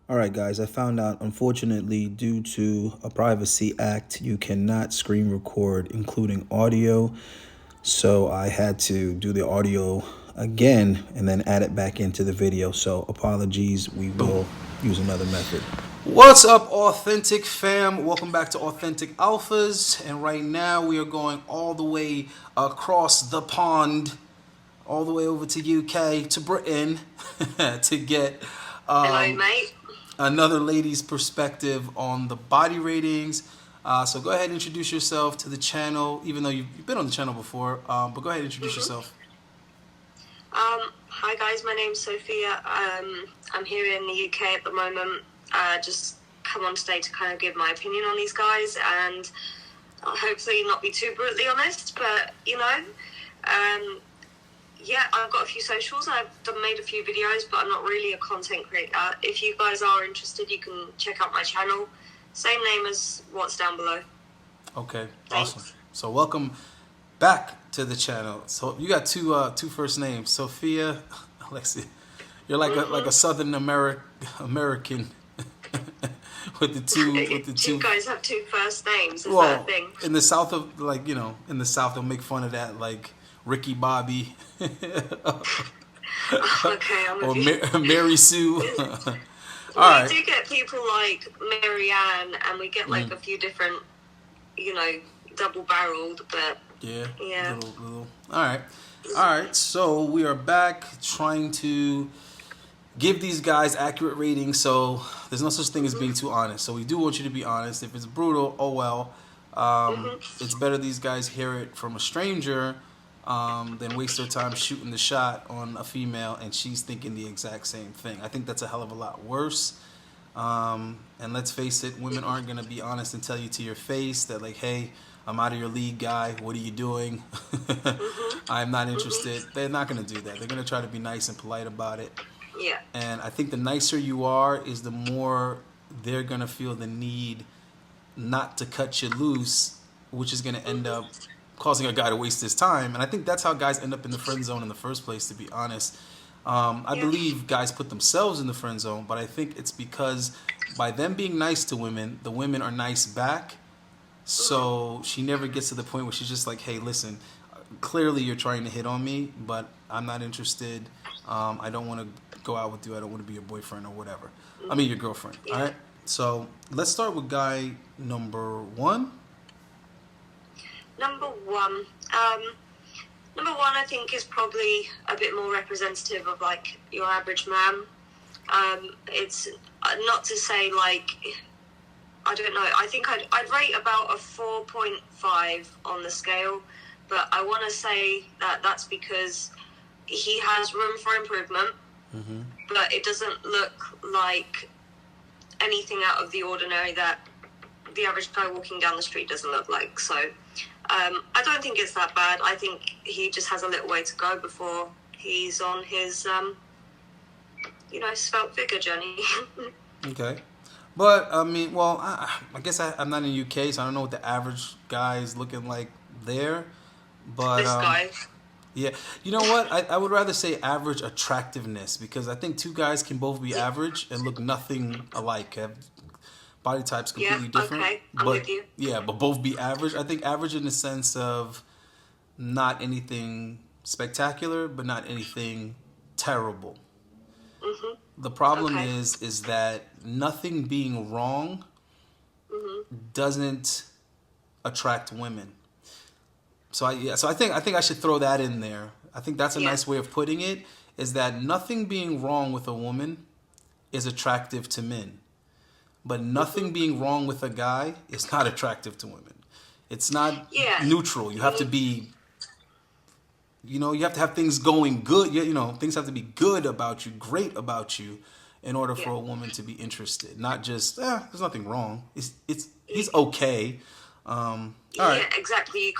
All right, guys, I found out, unfortunately, due to a privacy act, you cannot screen record, including audio. So I had to do the audio again and then add it back into the video. So apologies, we Boom. will use another method. What's up, Authentic fam? Welcome back to Authentic Alphas. And right now we are going all the way across the pond, all the way over to UK, to Britain, to get Hello, mate. another lady's perspective on the body ratings. So go ahead and introduce yourself to the channel, even though you've been on the channel before. But go ahead and introduce yourself. Hi guys, my name's Sophia. I'm here in the UK at the moment. Just come on today to kind of give my opinion on these guys and hopefully not be too brutally honest, but yeah, I've got a few socials. I've made a few videos, but I'm not really a content creator. If you guys are interested, you can check out my channel. Same name as what's down below. Okay, Thanks. awesome. So welcome back to the channel. So you got two first names, Sophia, Alexia. You're like a Southern American with the two. You guys have two first names. Is that a Well, thing? in the South of in the South they'll make fun of that, like Ricky Bobby Okay, I'm or with you. Mary Sue. We All right. do get people like Marianne, and we get like a few different, double-barreled, but Yeah. yeah. Little. All right. All right. So we are back trying to give these guys accurate ratings. So there's no such thing as being too honest. So we do want you to be honest. If it's brutal, oh well. It's better these guys hear it from a stranger than waste their time shooting the shot on a female and she's thinking the exact same thing. I think that's a hell of a lot worse. And let's face it, women aren't going to be honest and tell you to your face that, like, hey, I'm out of your league, guy. What are you doing? I'm not interested. They're not going to do that. They're going to try to be nice and polite about it. Yeah. And I think the nicer you are is the more they're going to feel the need not to cut you loose, which is going to end up causing a guy to waste his time. And I think that's how guys end up in the friend zone in the first place, to be honest. I believe guys put themselves in the friend zone, but I think it's because by them being nice to women, the women are nice back. So she never gets to the point where she's just like, hey, listen, clearly you're trying to hit on me, but I'm not interested. I don't want to go out with you. I don't want to be your boyfriend or whatever. I mean, your girlfriend. All right. So let's start with guy number one. Number one. Number one, I think, is probably a bit more representative of like your average man. It's not to say like, I don't know. I think I'd rate about a 4.5 on the scale, but I want to say that that's because he has room for improvement, but it doesn't look like anything out of the ordinary that the average guy walking down the street doesn't look like. So I don't think it's that bad. I think he just has a little way to go before he's on his, svelte figure journey. Okay. But, I mean, well, I guess I'm not in the UK, so I don't know what the average guy is looking like there. But This guy. yeah, you know what? I would rather say average attractiveness, because I think two guys can both be average and look nothing alike, have body types completely different. Okay, I'm but with you. yeah, but both be average. I think average in the sense of not anything spectacular, but not anything terrible. The problem Okay. is that nothing being wrong doesn't attract women. So I think I should throw that in there. I think that's a Yeah. nice way of putting it, is that nothing being wrong with a woman is attractive to men. But nothing being wrong with a guy is not attractive to women. It's not Yeah. neutral. You have to be, you have to have things going good. Things have to be good about you, great about you, in order for a woman to be interested. Not just, there's nothing wrong. He's okay. All right. Yeah, exactly.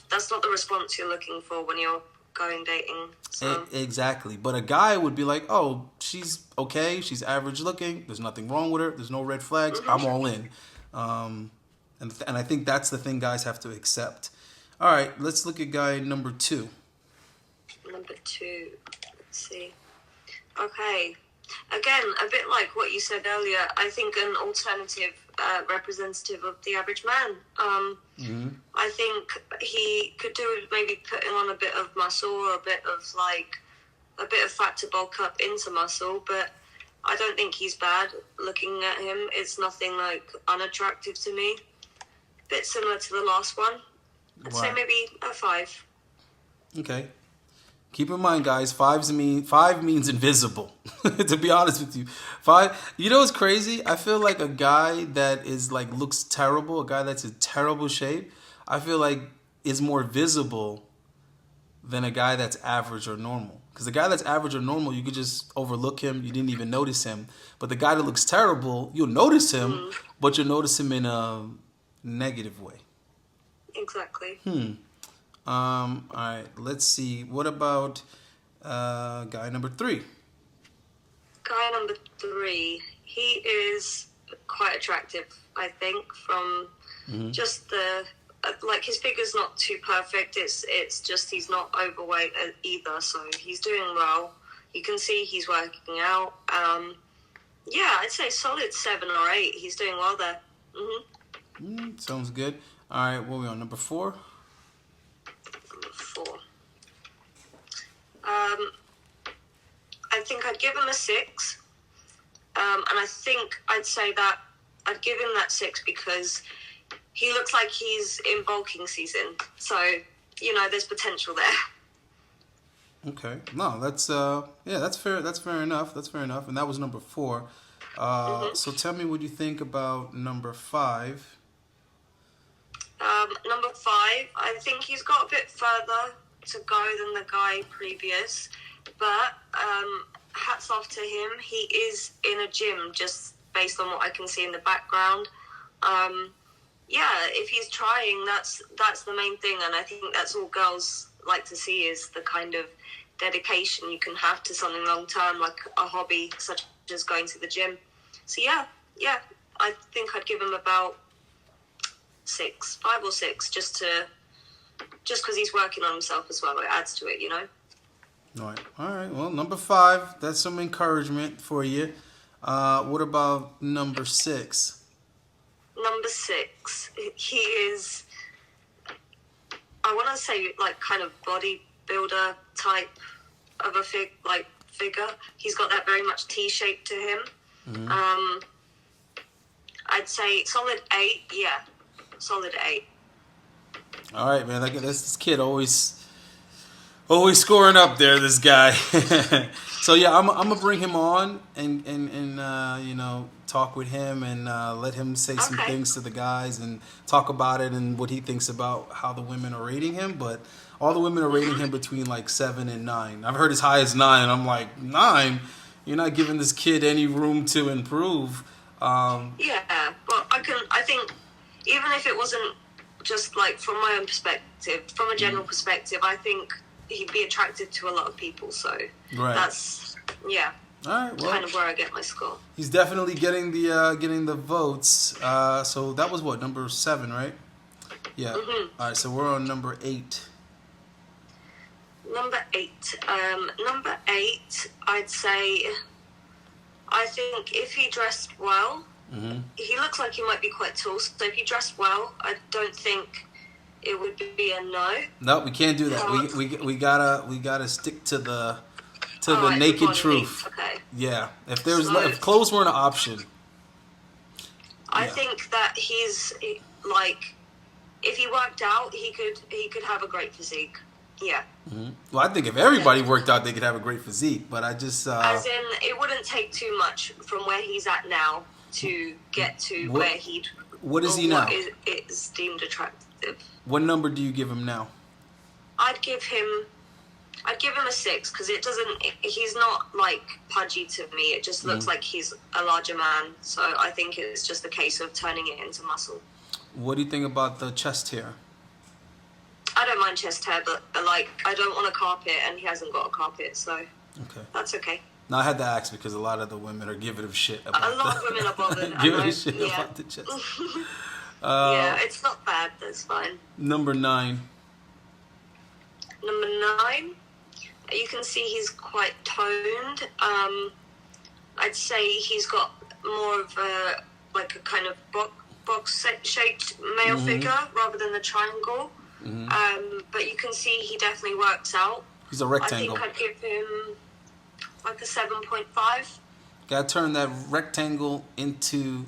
That's not the response you're looking for when you're going dating. So. Exactly. But a guy would be like, oh, she's okay. She's average looking. There's nothing wrong with her. There's no red flags. I'm all in. And I think that's the thing guys have to accept. All right, let's look at guy number two. Number two. Let's see. Okay. Again, a bit like what you said earlier, I think an alternative representative of the average man. I think he could do with maybe putting on a bit of muscle or a bit of fat to bulk up into muscle, but I don't think he's bad. Looking at him, it's nothing like unattractive to me. Bit similar to the last one. I'd say maybe a 5. Okay. Keep in mind, guys, five means invisible. To be honest with you, 5. You know what's crazy? I feel like a guy that is like looks terrible, a guy that's in terrible shape, I feel like is more visible than a guy that's average or normal. Because the guy that's average or normal, you could just overlook him. You didn't even notice him. But the guy that looks terrible, you'll notice him, but you'll notice him in a negative way. Exactly. All right, let's see. What about guy number 3? Guy number 3, he is quite attractive, I think, from just the like his figure's not too perfect. It's just he's not overweight either, so he's doing well. You can see he's working out. Yeah, I'd say solid 7 or 8. He's doing well there. Sounds good. All right, what are we on? Number 4? Number 4. I think I'd give him a 6. And I think I'd say that I'd give him that 6 because he looks like he's in bulking season. So, there's potential there. Okay. No, that's that's fair. That's fair enough. That's fair enough. And that was number 4. So tell me what you think about number 5. Number 5, I think he's got a bit further to go than the guy previous, but hats off to him. He is in a gym, just based on what I can see in the background. Yeah, if he's trying, that's the main thing, and I think that's all girls like to see is the kind of dedication you can have to something long term, like a hobby such as going to the gym. So yeah, I think I'd give him about 5 or 6, just because he's working on himself as well. It adds to it, All right. Well, number 5, that's some encouragement for you. What about number 6? Number 6, he is, I want to say, like, kind of bodybuilder type of a figure. He's got that very much T-shape to him. I'd say solid 8, yeah. Solid 8. All right, man. This kid always scoring up there. This guy. So yeah, I'm gonna bring him on and talk with him and let him say some things to the guys and talk about it and what he thinks about how the women are rating him. But all the women are rating him between like 7 and 9. I've heard as high as 9, and I'm like, 9? You're not giving this kid any room to improve. Yeah, but I think even if it wasn't just like from my own perspective, from a general perspective, I think he'd be attractive to a lot of people. So that's all right, well, kind of where I get my score. He's definitely getting the votes. So that was what, number 7, right? Yeah. All right, so we're on number 8. Number 8. Number 8, I'd say. I think if he dressed well, he looks like he might be quite tall. So if he dressed well, I don't think it would be a no. No, we can't do that. We gotta stick to the naked truth. Okay. Yeah. If clothes weren't an option. I think that he's like, if he worked out, he could have a great physique. Yeah. Well, I think if everybody worked out, they could have a great physique. But I just as in, it wouldn't take too much from where he's at now to get to where he'd. What is he now? It's deemed attractive. What number do you give him now? I'd give him a 6 because it doesn't. He's not like pudgy to me. It just looks like he's a larger man. So I think it's just a case of turning it into muscle. What do you think about the chest hair? I don't mind chest hair, but like I don't want a carpet, and he hasn't got a carpet, so that's okay. Now I had to ask because a lot of the women are giving him shit about a lot of women are bothered. Giving him shit about the chest. Yeah, it's not bad. That's fine. Number 9. Number 9, you can see he's quite toned. I'd say he's got more of a like a kind of box shaped male figure rather than the triangle. But you can see he definitely works out. He's a I rectangle. think I'd give him like a 7.5. Gotta turn that rectangle into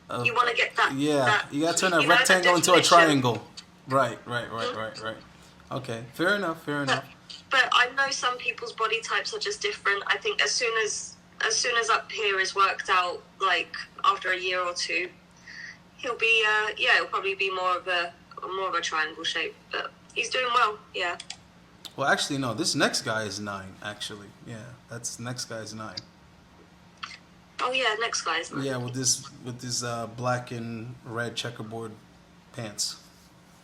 You want to get that? yeah. You gotta turn that you know, the rectangle into a definition. triangle. Right. Okay, fair enough. But I know some people's body types are just different. I think as soon as up here is worked out, like after a year or two, he'll be it'll probably be more of a triangle shape. But he's doing well. Yeah. Well, actually, no. This next guy is 9. Actually, yeah, that's next guy is 9. Oh yeah, next guy's nice. Yeah, with this black and red checkerboard pants.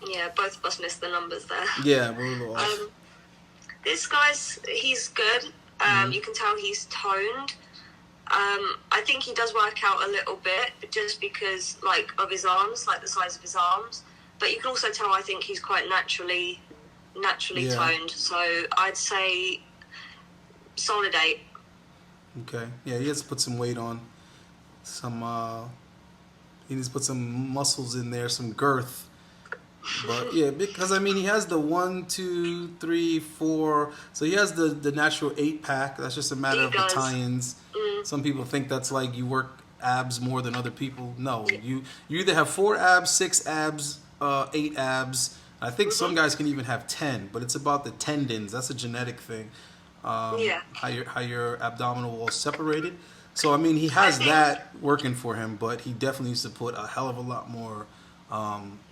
Yeah, both of us missed the numbers there. Yeah, we're a little off. This he's good. You can tell he's toned. I think he does work out a little bit just because, like, of his arms, like the size of his arms. But you can also tell I think he's quite naturally Yeah. toned. So I'd say solid 8. Okay. Yeah, he has to put some weight on. He needs to put some muscles in there, some girth. But yeah, because I mean, he has the 1, 2, 3, 4. So he has the natural 8-pack. That's just a matter He of the does. tie-ins. Some people think that's like you work abs more than other people. No, you either have 4 abs, 6 abs, 8 abs. I think some guys can even have 10, but it's about the tendons. That's a genetic thing. Yeah. How your abdominal wall is separated. So I mean, he has that working for him, but he definitely needs to put a hell of a lot more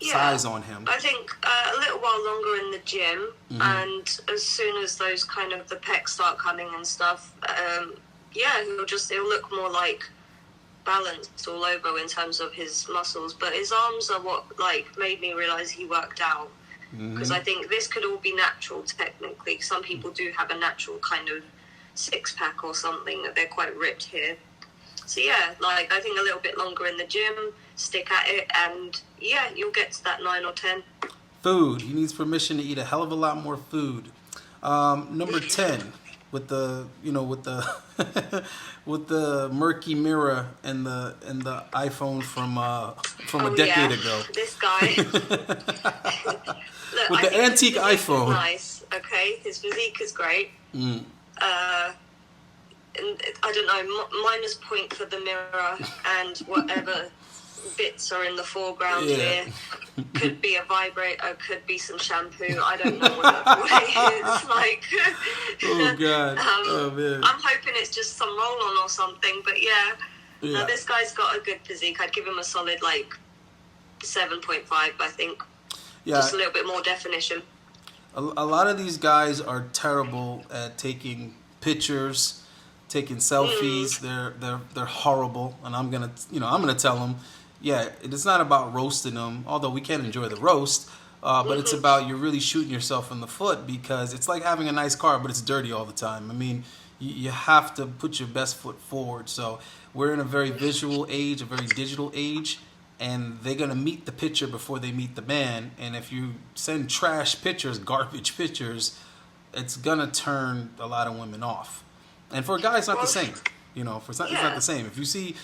size on him. I think a little while longer in the gym, and as soon as those kind of the pecs start coming and stuff, he'll look more like balanced all over in terms of his muscles. But his arms are what like made me realize he worked out, because I think this could all be natural technically. Some people do have a natural kind of 6-pack or something, that they're quite ripped here. So yeah, like I think a little bit longer in the gym, stick at it, and yeah, you'll get to that 9 or 10. Food. He needs permission to eat a hell of a lot more food. Number 10, with the with the murky mirror and the iPhone from a decade ago. This guy. Look, With I the think his antique physique is iPhone. nice. Okay, his physique is great. And I don't know, minus point for the mirror and whatever bits are in the foreground here. Could be a vibrator, could be some shampoo. I don't know what it is. Like, Oh God. Oh man. I'm hoping it's just some roll-on or something. But yeah, this guy's got a good physique. I'd give him a solid like 7.5. I think. Yeah. Just a little bit more definition. A lot of these guys are terrible at taking pictures, taking selfies. They're horrible, and I'm gonna tell them, yeah, it's not about roasting them, although we can enjoy the roast, but it's about you're really shooting yourself in the foot, because it's like having a nice car, but it's dirty all the time. I mean, you have to put your best foot forward. So we're in a very visual age, a very digital age. And they're going to meet the picture before they meet the man. And if you send trash pictures, garbage pictures, it's going to turn a lot of women off. And for a guy, it's not the same. It's not the same. If you see,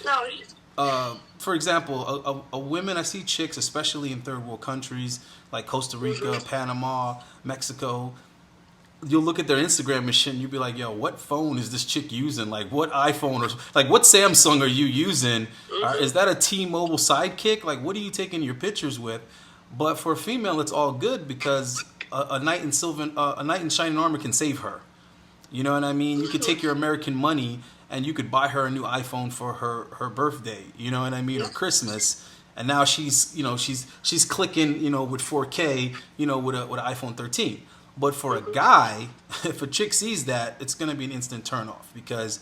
for example, a women, I see chicks, especially in third world countries like Costa Rica, Panama, Mexico. You'll look at their Instagram and shit, and you'll be like, yo, what phone is this chick using? Like, what iPhone or like what Samsung are you using? Is that a T-Mobile Sidekick? Like, what are you taking your pictures with? But for a female, it's all good, because a knight in shining armor can save her. You know what I mean? You could take your American money and you could buy her a new iPhone for her birthday. You know what I mean? Or Christmas. And now she's clicking, with 4K, with an iPhone 13. But for a guy, if a chick sees that, it's going to be an instant turnoff, because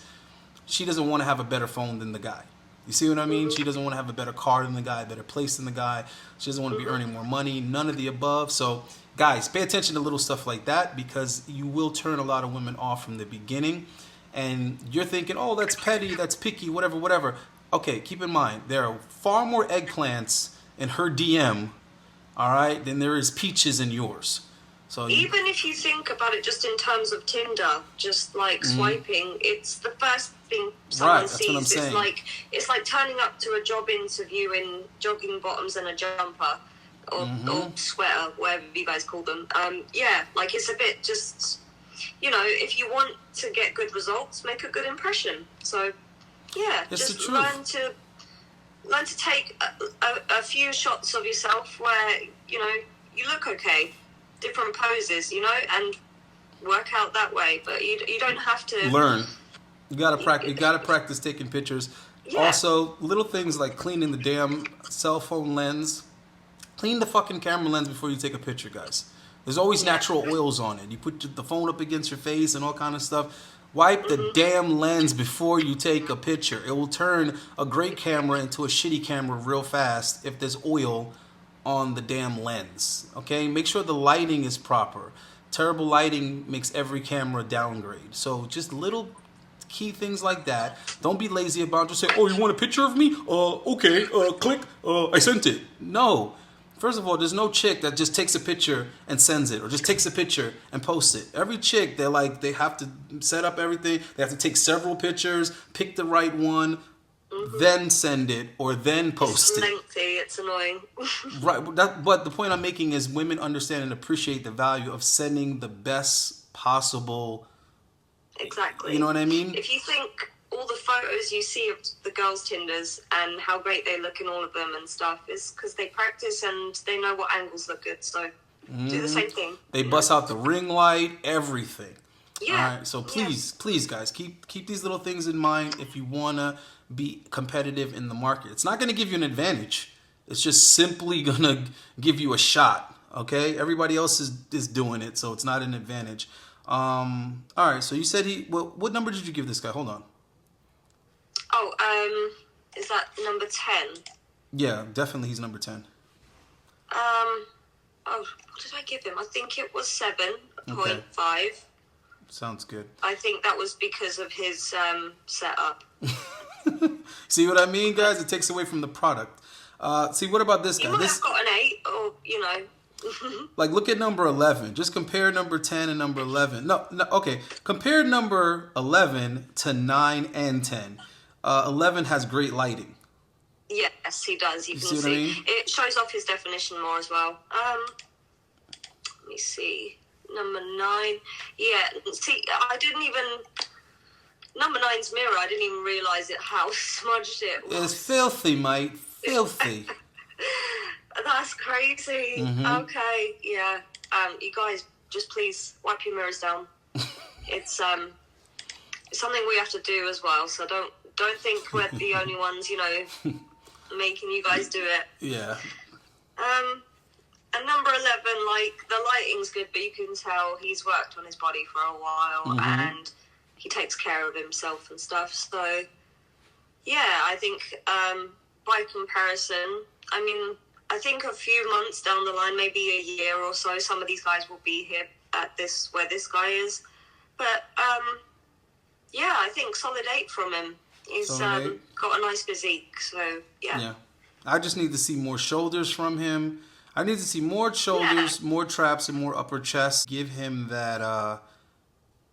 she doesn't want to have a better phone than the guy. You see what I mean? She doesn't want to have a better car than the guy, a better place than the guy. She doesn't want to be earning more money, none of the above. So, guys, pay attention to little stuff like that, because you will turn a lot of women off from the beginning. And you're thinking, oh, that's petty, that's picky, whatever. Okay, keep in mind, there are far more eggplants in her DM, all right, than there is peaches in yours. So even if you think about it just in terms of Tinder, just like swiping, it's the first thing someone right, that's what I'm sees. It's saying. like turning up to a job interview in jogging bottoms and a jumper, or sweater, whatever you guys call them. Yeah, like it's a bit just, if you want to get good results, make a good impression. So yeah, It's the just truth. learn to take a few shots of yourself where you look okay, different poses, and work out that way. But you don't have to. Learn. You gotta practice. You gotta practice taking pictures. Yeah. Also, little things like cleaning the damn cell phone lens. Clean the fucking camera lens before you take a picture, guys. There's always natural oils on it. You put the phone up against your face and all kind of stuff. Wipe the damn lens before you take a picture. It will turn a great camera into a shitty camera real fast if there's oil on the damn lens. Okay? Make sure the lighting is proper. Terrible lighting makes every camera downgrade. So just little key things like that. Don't be lazy about it. Just say, "Oh, you want a picture of me? Okay. Click. I sent it." No. First of all, there's no chick that just takes a picture and sends it, or just takes a picture and posts it. Every chick, they have to set up everything. They have to take several pictures, pick the right one, then send it, or then post It's it. lengthy. It's annoying. Right. But the point I'm making is women understand and appreciate the value of sending the best possible. Exactly. You know what I mean? If you think all the photos you see of the girls' Tinders and how great they look in all of them and stuff is because they practice and they know what angles look good. So do the same thing. They bust out the ring light, everything. Yeah. All right. So please, guys, keep these little things in mind if you wanna be competitive in the market. It's not gonna give you an advantage. It's just simply gonna give you a shot. Okay. Everybody else is doing it, so it's not an advantage. All right. So you said what number did you give this guy? Hold on. Oh, is that number 10? Yeah, definitely he's number 10. Oh, what did I give him? I think it was 7.5. Sounds good. I think that was because of his setup. See what I mean, guys? It takes away from the product. See, what about this He guy? might have got an 8, or. Like, look at number 11. Just compare number 10 and number 11. No, okay. Compare number 11 to 9 and 10. 11 has great lighting. Yes, he does. You can see what I mean? It shows off his definition more as well. Let me see. Number 9. Yeah, see, I didn't even... Number 9's mirror, I didn't even realise how smudged it was. It's filthy, mate. Filthy. That's crazy. Okay, yeah. You guys, just please wipe your mirrors down. It's something we have to do as well. So don't think we're the only ones, making you guys do it. Yeah. And number 11, like the lighting's good, but you can tell he's worked on his body for a while and he takes care of himself and stuff. So yeah, I think by comparison, I think a few months down the line, maybe a year or so, some of these guys will be here at where this guy is. But yeah, I think solid 8 from him. He's got a nice physique, so yeah. Yeah. I just need to see more shoulders from him. I need to see more shoulders, more traps, and more upper chest. Give him that.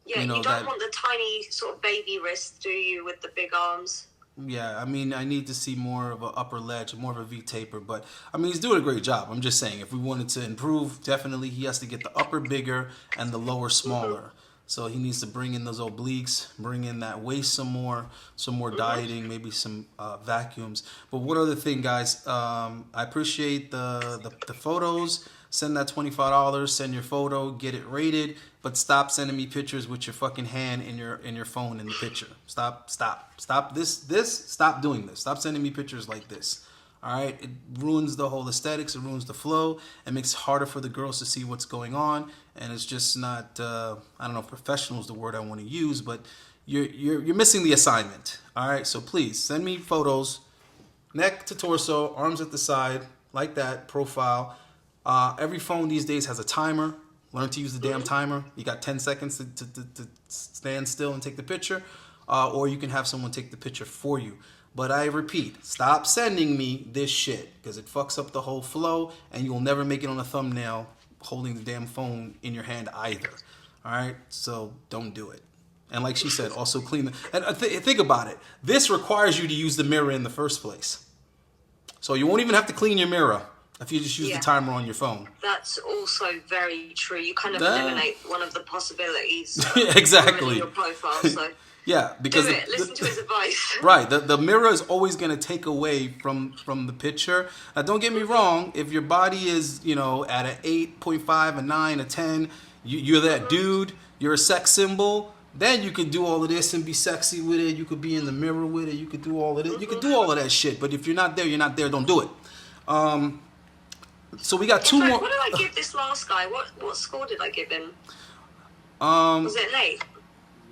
Yeah, you don't want the tiny sort of baby wrist, do you, with the big arms? Yeah, I need to see more of an upper ledge, more of a V taper. But, he's doing a great job. I'm just saying, if we wanted to improve, definitely he has to get the upper bigger and the lower smaller. So he needs to bring in those obliques, bring in that waist some more dieting, maybe some vacuums. But one other thing, guys, I appreciate the photos. Send that $25. Send your photo. Get it rated. But stop sending me pictures with your fucking hand in your phone in the picture. Stop this. Stop doing this. Stop sending me pictures like this. All right, it ruins the whole aesthetics. It ruins the flow. It makes it harder for the girls to see what's going on, and it's just not. I don't know if professional is the word I want to use, but you're missing the assignment. All right, so please send me photos, neck to torso, arms at the side, like that profile. Every phone these days has a timer. Learn to use the damn timer. You got 10 seconds to stand still and take the picture, or you can have someone take the picture for you. But I repeat, stop sending me this shit because it fucks up the whole flow and you'll never make it on a thumbnail holding the damn phone in your hand either. All right, so don't do it. And like she said, also clean the. And think about it. This requires you to use the mirror in the first place, so you won't even have to clean your mirror if you just use the timer on your phone. That's also very true. You kind of eliminate one of the possibilities. Exactly. Your profile, so. Yeah, because do it. Listen to his advice. Right, the mirror is always going to take away from the picture. Now, don't get me wrong. If your body is, at an 8.5, a 9, a 10, you're that dude. You're a sex symbol. Then you can do all of this and be sexy with it. You could be in the mirror with it. You could do all of it. You could do all of that shit. But if you're not there, you're not there. Don't do it. So we got two more. What did I give this last guy? What score did I give him? Was it an 8?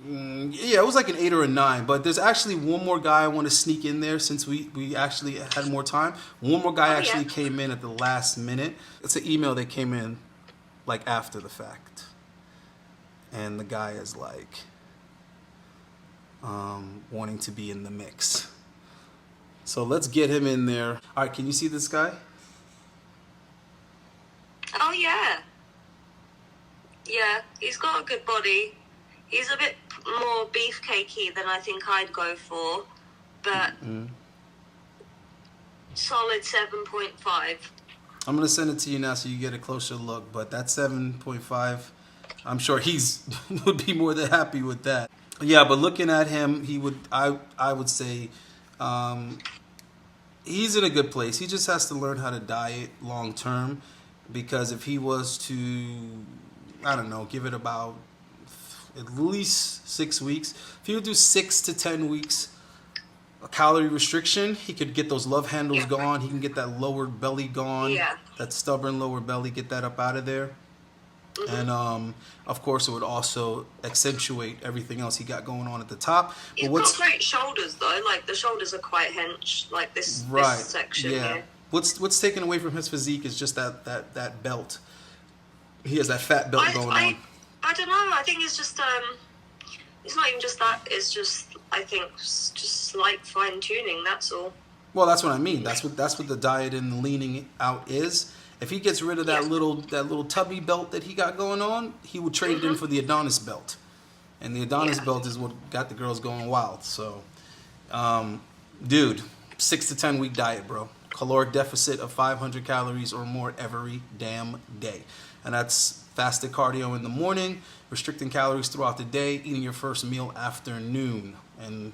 Yeah, it was like an 8 or a 9. But there's actually one more guy I want to sneak in there since we actually had more time. One more guy came in at the last minute. It's an email that came in like after the fact. And the guy is like wanting to be in the mix. So let's get him in there. All right, can you see this guy? Oh, yeah. Yeah, he's got a good body. He's a bit more beefcakey than I think I'd go for, but solid 7.5. I'm going to send it to you now so you get a closer look, but that 7.5, I'm sure he's would be more than happy with that. Yeah, but looking at him, I would say he's in a good place. He just has to learn how to diet long term, because if he was to, I don't know, give it about at least 6 weeks, if he would do 6 to 10 weeks a calorie restriction, he could get those love handles gone. He can get that lower belly gone, that stubborn lower belly, get that up out of there. And of course, it would also accentuate everything else he got going on at the top. He's got great shoulders, though. Like, the shoulders are quite hench, like this section here. What's taken away from his physique is just that belt. He has that fat belt going on. I don't know. I think it's just it's not even just that. It's just, I think, just slight fine tuning. That's all. Well, that's what I mean. That's what the diet and the leaning out is. If he gets rid of that little tubby belt that he got going on, he would trade it in for the Adonis belt, and the Adonis belt is what got the girls going wild. So, dude, 6 to 10 week diet, bro. Caloric deficit of 500 calories or more every damn day, and that's fasted cardio in the morning, restricting calories throughout the day, eating your first meal after noon, and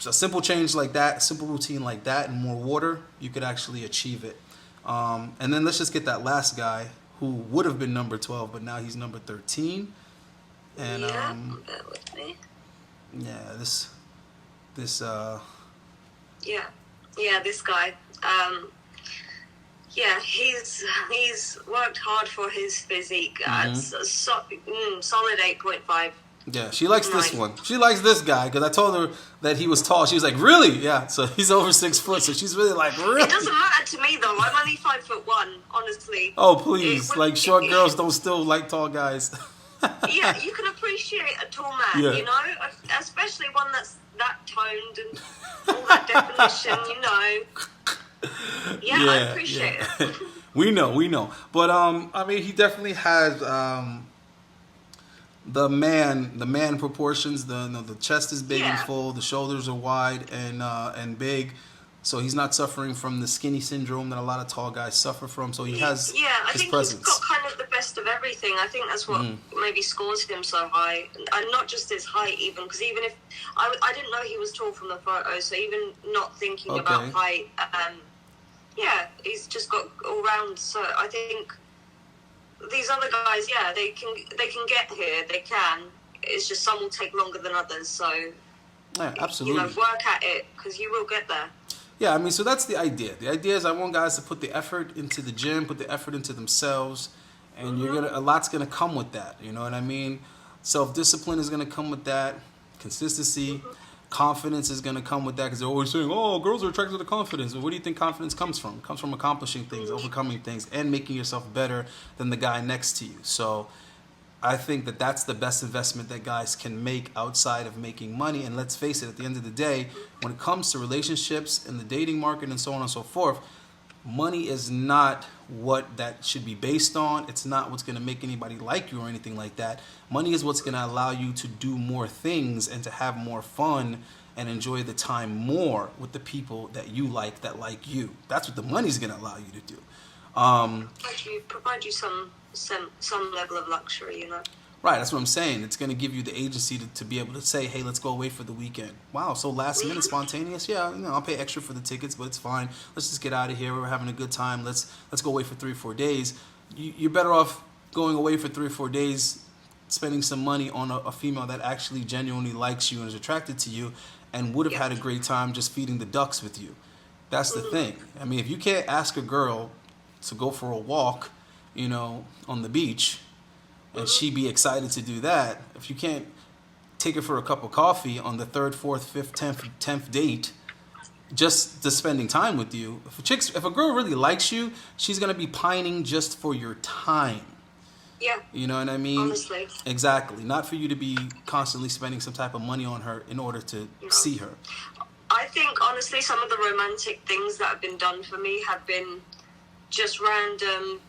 a simple change like that, a simple routine like that, and more water, you could actually achieve it. And then let's just get that last guy who would have been number 12, but now he's number 13. And bear with me. Yeah, this this guy. Yeah, he's worked hard for his physique. It's a solid 8.5. Yeah, she likes this one. She likes this guy because I told her that he was tall. She was like, "Really?" Yeah, so he's over 6 foot. So she's really like, "Really?" It doesn't matter to me though. I'm only 5'1", honestly. Oh please, short girls don't still like tall guys. Yeah, you can appreciate a tall man, you know, especially one that's that toned and all that definition, you know. Yeah, I appreciate it. We know. But I mean, he definitely has the man proportions. The chest is big and full. The shoulders are wide and big. So he's not suffering from the skinny syndrome that a lot of tall guys suffer from. So he has I his think presence. He's got kind of the best of everything. I think that's what maybe scores him so high, and not just his height even. Because even if I didn't know he was tall from the photo, so even not thinking about height, he's just got all round. So I think these other guys, they can get here. They can. It's just some will take longer than others. So absolutely, work at it because you will get there. Yeah, I mean, so that's the idea. The idea is I want guys to put the effort into the gym, put the effort into themselves, and a lot's gonna come with that. You know what I mean? Self-discipline is gonna come with that. Consistency, confidence is gonna come with that because they're always saying, "Oh, girls are attracted to confidence." Well, what do you think confidence comes from? It comes from accomplishing things, overcoming things, and making yourself better than the guy next to you. So I think that that's the best investment that guys can make outside of making money. And let's face it, at the end of the day, when it comes to relationships and the dating market and so on and so forth, money is not what that should be based on. It's not what's going to make anybody like you or anything like that. Money is what's going to allow you to do more things and to have more fun and enjoy the time more with the people that you like, that like you. That's what the money's going to allow you to do. Provide you some level of luxury, you know. Right, that's what I'm saying. It's going to give you the agency to be able to say, hey, let's go away for the weekend. Wow, so last minute, spontaneous? Yeah, I'll pay extra for the tickets, but it's fine. Let's just get out of here. We're having a good time. Let's go away for 3 or 4 days. You're better off going away for 3 or 4 days, spending some money on a female that actually genuinely likes you and is attracted to you and would have had a great time just feeding the ducks with you. That's the thing. I mean, if you can't ask a girl to go for a walk, on the beach, and she be excited to do that, if you can't take her for a cup of coffee on the 3rd, 4th, 5th, 10th date, just to spending time with you, if a girl really likes you, she's going to be pining just for your time. Yeah. You know what I mean? Honestly. Exactly. Not for you to be constantly spending some type of money on her in order to see her. I think, honestly, some of the romantic things that have been done for me have been just random,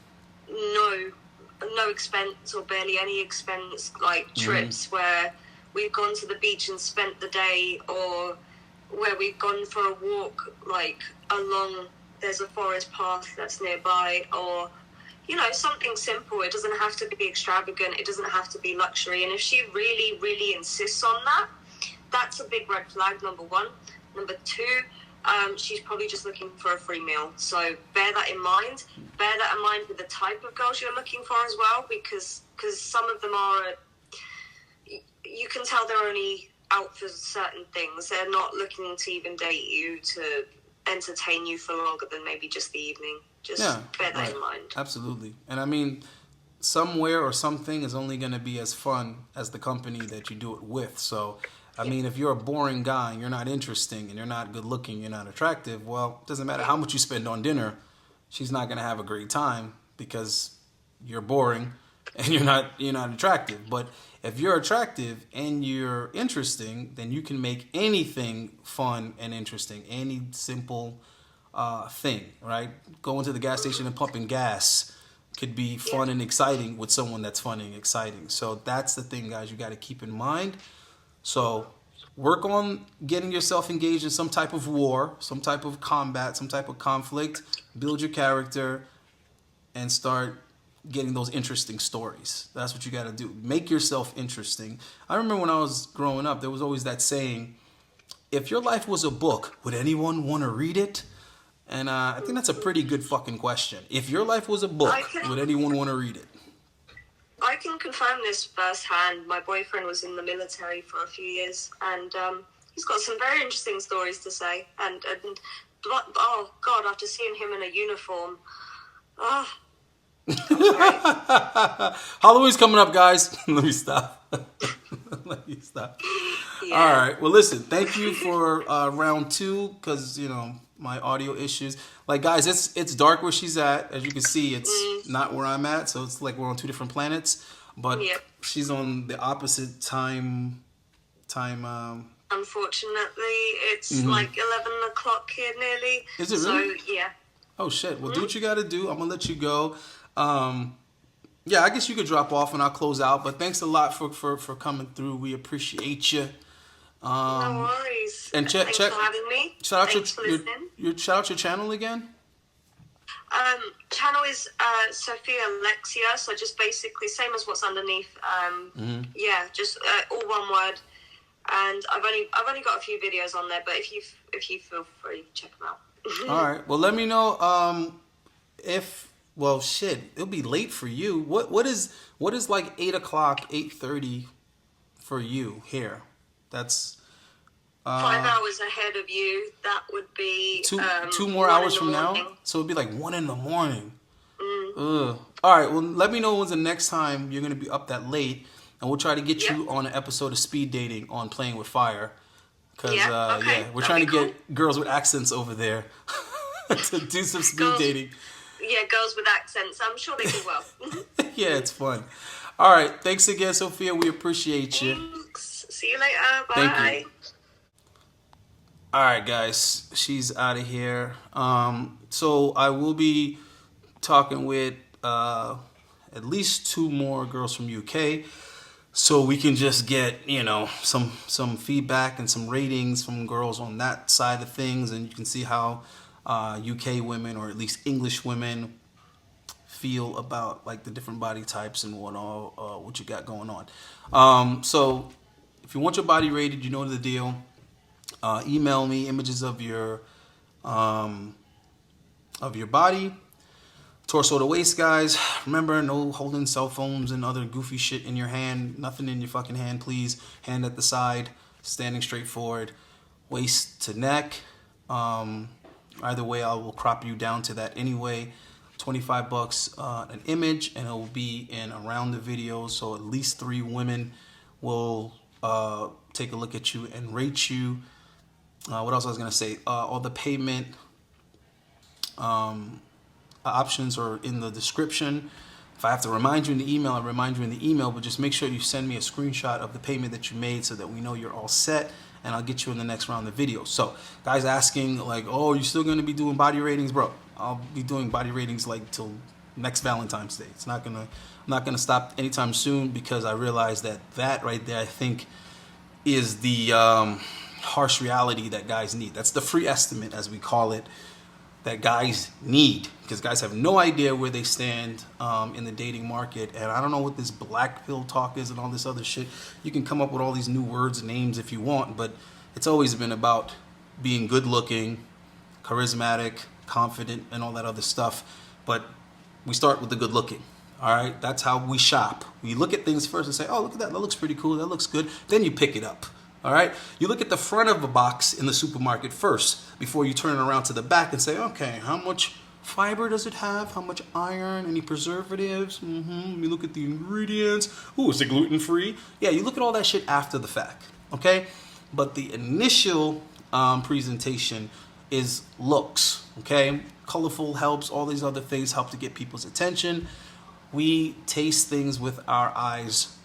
no expense or barely any expense, like trips where we've gone to the beach and spent the day, or where we've gone for a walk, like there's a forest path that's nearby, or something simple. It doesn't have to be extravagant, it doesn't have to be luxury. And if she really, really insists on that, that's a big red flag, number one. Number two, she's probably just looking for a free meal. So bear that in mind. Bear that in mind with the type of girls you're looking for as well, because some of them are, you can tell they're only out for certain things. They're not looking to even date you to entertain you for longer than maybe just the evening. Just bear that in mind. Absolutely. And I mean, somewhere or something is only going to be as fun as the company that you do it with. So I mean, if you're a boring guy and you're not interesting and you're not good looking, you're not attractive, well, it doesn't matter how much you spend on dinner, she's not going to have a great time because you're boring and you're not attractive. But if you're attractive and you're interesting, then you can make anything fun and interesting, any simple thing, right? Going to the gas station and pumping gas could be fun and exciting with someone that's fun and exciting. So that's the thing, guys, you got to keep in mind. So work on getting yourself engaged in some type of war, some type of combat, some type of conflict. Build your character and start getting those interesting stories. That's what you got to do. Make yourself interesting. I remember when I was growing up, there was always that saying, if your life was a book, would anyone want to read it? And I think that's a pretty good fucking question. If your life was a book, would anyone want to read it? I can confirm this firsthand. My boyfriend was in the military for a few years, and he's got some very interesting stories to say. And oh God, after seeing him in a uniform, Halloween's coming up, guys. Let me stop. Yeah. All right. Well, listen. Thank you for round 2, because my audio issues. Like, guys, it's dark where she's at. As you can see, it's not where I'm at, so it's like we're on 2 different planets. But she's on the opposite time. Unfortunately, it's like 11 o'clock here nearly. Is it really? So, yeah. Oh, shit. Well, do what you got to do. I'm going to let you go. Yeah, I guess you could drop off and I'll close out. But thanks a lot for coming through. We appreciate you. No worries. And thanks for having me. Shout out Thanks your channel again. Channel is Sophia Alexia, so just basically same as what's underneath. Yeah, just all one word. And I've only got a few videos on there, but if you feel free, check them out. All right. Well, let me know it'll be late for you. What is like 8 o'clock, 8:30 for you here? That's 5 hours ahead of you. That would be two more hours from now. So it'd be like 1 a.m. All right. Well, let me know when's the next time you're gonna be up that late, and we'll try to get you on an episode of Speed Dating on Playing with Fire. Because we're trying to get girls with accents over there to do some speed dating. Yeah, girls with accents. I'm sure they do well. Yeah, it's fun. All right. Thanks again, Sophia. We appreciate you. Thanks. See you later. Bye. Thank you. All right, guys, she's out of here. So I will be talking with at least two more girls from UK, so we can just get some feedback and some ratings from girls on that side of things, and you can see how UK women, or at least English women, feel about like the different body types and what you got going on. So if you want your body rated, you know the deal. Email me images of your body, torso to waist, guys. Remember, no holding cell phones and other goofy shit in your hand. Nothing in your fucking hand, please. Hand at the side, standing straight forward, waist to neck. Either way, I will crop you down to that anyway. $25 an image, and it will be in around the video, so at least 3 women will take a look at you and rate you. What else I was gonna say? All the payment options are in the description. If I have to remind you in the email, I'll remind you in the email, but just make sure you send me a screenshot of the payment that you made so that we know you're all set, and I'll get you in the next round of videos. So, guys asking like, oh, you still gonna be doing body ratings? Bro, I'll be doing body ratings like till next Valentine's Day. I'm not gonna stop anytime soon, because I realize that right there, I think, is the harsh reality that guys need. That's the free estimate, as we call it, that guys need, because guys have no idea where they stand in the dating market. And I don't know what this black pill talk is and all this other shit. You can come up with all these new words and names if you want, but it's always been about being good looking, charismatic, confident, and all that other stuff. But we start with the good looking. All right, that's how we shop. We look at things first and say, oh, look at that, that looks pretty cool, that looks good. Then you pick it up. All right, you look at the front of a box in the supermarket first before you turn it around to the back and say, okay, how much fiber does it have? How much iron? Any preservatives? You look at the ingredients. Ooh, is it gluten free? Yeah, you look at all that shit after the fact. Okay, but the initial presentation is looks. Okay, colorful helps. All these other things help to get people's attention. We taste things with our eyes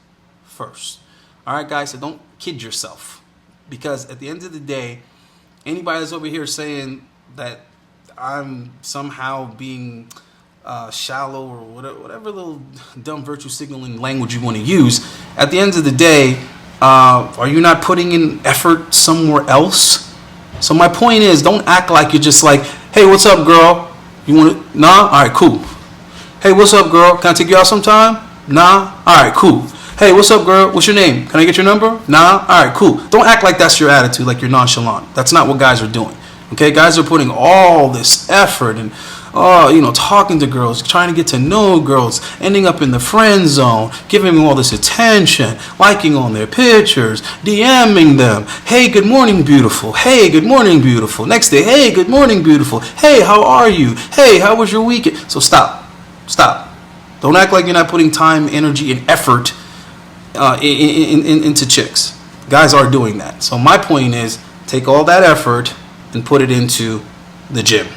first. All right, guys, so don't kid yourself, because at the end of the day, anybody that's over here saying that I'm somehow being shallow or whatever little dumb virtue signaling language you want to use, at the end of the day, are you not putting in effort somewhere else? So my point is, don't act like you're just like, hey, what's up, girl? You want to? Nah? All right, cool. Hey, what's up, girl? Can I take you out sometime? Nah? All right, cool. Hey, what's up, girl? What's your name? Can I get your number? Nah? All right, cool. Don't act like that's your attitude, like you're nonchalant. That's not what guys are doing. Okay, guys are putting all this effort and, talking to girls, trying to get to know girls, ending up in the friend zone, giving them all this attention, liking on their pictures, DMing them. Hey, good morning, beautiful. Hey, good morning, beautiful. Next day, hey, good morning, beautiful. Hey, how are you? Hey, how was your weekend? So stop. Don't act like you're not putting time, energy, and effort into chicks. Guys are doing that. So my point is, take all that effort and put it into the gym.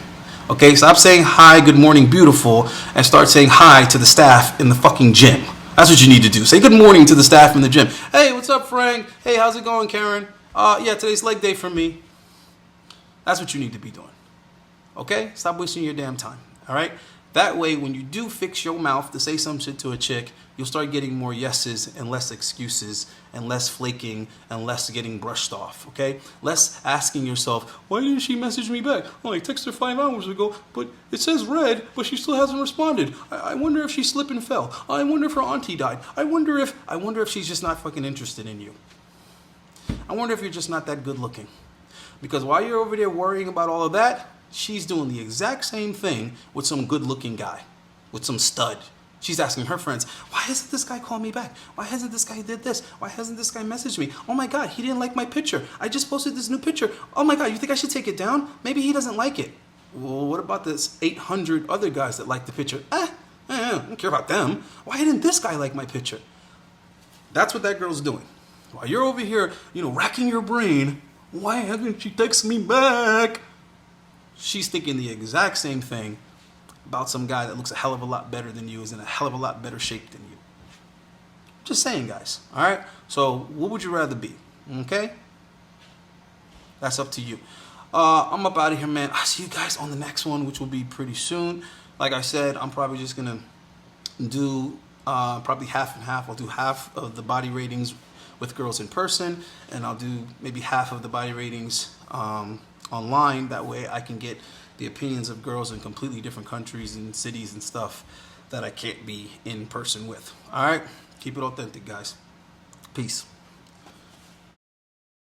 Okay, stop saying hi, good morning, beautiful, and start saying hi to the staff in the fucking gym. That's what you need to do. Say good morning to the staff in the gym. Hey, what's up, Frank? Hey, how's it going, Karen? Yeah, today's leg day for me. That's what you need to be doing. Okay? Stop wasting your damn time. All right? That way, when you do fix your mouth to say some shit to a chick, you'll start getting more yeses and less excuses and less flaking and less getting brushed off, okay? Less asking yourself, why didn't she message me back? Oh, I texted her 5 hours ago, but it says read, but she still hasn't responded. I wonder if she slipped and fell. I wonder if her auntie died. I wonder if she's just not fucking interested in you. I wonder if you're just not that good looking. Because while you're over there worrying about all of that, she's doing the exact same thing with some good-looking guy, with some stud. She's asking her friends, why hasn't this guy called me back? Why hasn't this guy did this? Why hasn't this guy messaged me? Oh my God, he didn't like my picture. I just posted this new picture. Oh my God, you think I should take it down? Maybe he doesn't like it. Well, what about this 800 other guys that like the picture? I don't care about them. Why didn't this guy like my picture? That's what that girl's doing. While you're over here, racking your brain, why haven't she texted me back? She's thinking the exact same thing about some guy that looks a hell of a lot better than you, is in a hell of a lot better shape than you. Just saying, guys. All right? So what would you rather be? Okay? That's up to you. I'm up out of here, man. I'll see you guys on the next one, which will be pretty soon. Like I said, I'm probably just gonna do probably half and half. I'll do half of the body ratings with girls in person, and I'll do maybe half of the body ratings online. That way I can get the opinions of girls in completely different countries and cities and stuff that I can't be in person with. All right? Keep it authentic, guys. Peace.